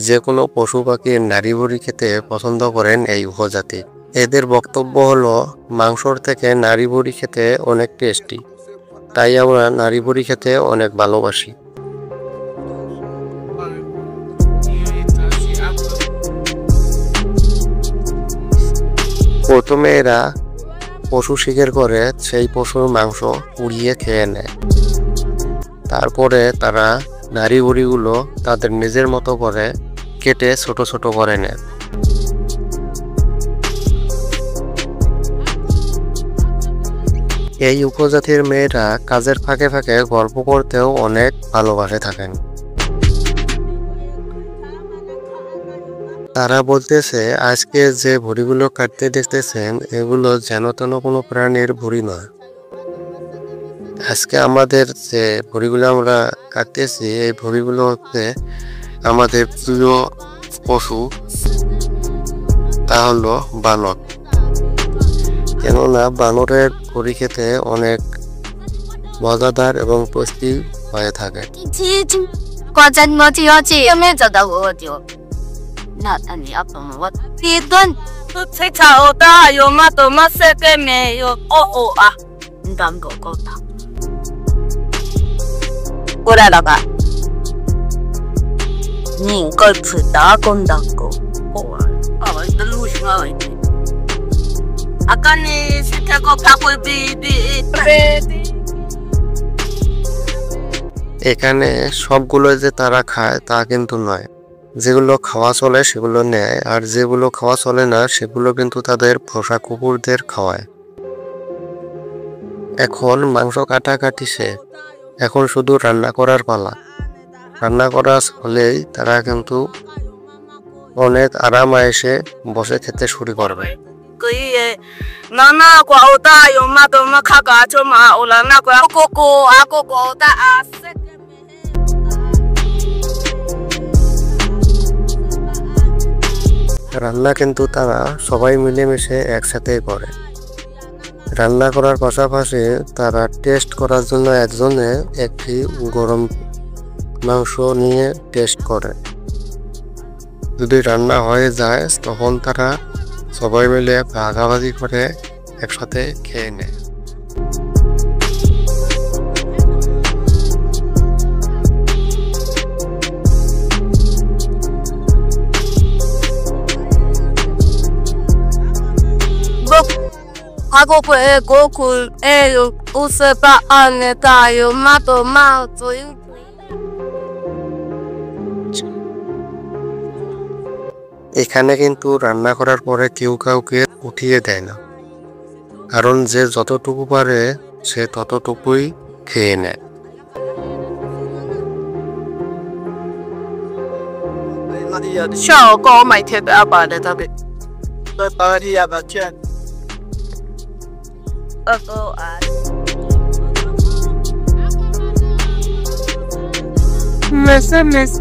যে কোনো পশু পাখির নাড়ি ভুড়ি খেতে পছন্দ করেন এই উপজাতি। এদের বক্তব্য হলো মাংসর থেকে নাড়ি ভুড়ি খেতে অনেক টেস্টি, তাই আমরা নাড়ি ভুড়ি খেতে অনেক ভালোবাসি। প্রথমে এরা পশু শিকার করে সেই পশুর মাংস পুড়িয়ে খেয়ে নেয়। তারপরে তারা নাড়ি ভুড়িগুলো তাদের নিজের মতো করে কেটে ছোট ছোট করে নেয়। এই উপজাতির মেয়েরা কাজের ফাঁকে ফাঁকে গল্প করতেও অনেক ভালোবাসে থাকেন। তারা বলতেছে আজকে যে ভুড়িগুলো কাটতে দেখতেছেন এগুলো যেন তেন কোনো প্রাণীর ভুড়ি নয়। আজকে আমাদের যে ভুড়িগুলো আমরা কাটতেছি এই ভুড়িগুলো হচ্ছে আমাদের প্রিয় পশু, তা হলো বানর। কেননা বানরের ভুড়ি খেতে অনেক মজাদার এবং পুষ্টি হয়ে থাকে।过来了吧？你个吃大公当狗，我的路上啊，阿干你是这个拍会比。এখানে সবগুলো যে তারা খায় তা কিন্তু নয়, যেগুলো খাওয়া চলে সেগুলো নেয়, আর যেগুলো খাওয়া চলে না সেগুলো কিন্তু তাদের পোষা কুকুরদের খাওয়ায়। এখন মাংস কাটাকাটি শেষ, এখন শুধু রান্না করার পালা। রান্না করা হলেই তারা কিন্তু অনেক আরাম এসে বসে খেতে শুরু করবে। রান্না কিন্তু তারা সবাই মিলেমিশে একসাথেই করে। রান্না করার পাশাপাশি তারা টেস্ট করার জন্য একজনে একটি গরম মাংস নিয়ে টেস্ট করে। যদি রান্না হয়ে যায় তখন তারা সবাই মিলে ভাগাভাগি করে একসাথে খেয়ে নেয়। এখানে কিন্তু রান্না করার পরে কেউ কাউকে উঠিয়ে দেয় না, কারণ যে যতটুকু পারে সে ততটুকুই খেয়ে নেয়। Miss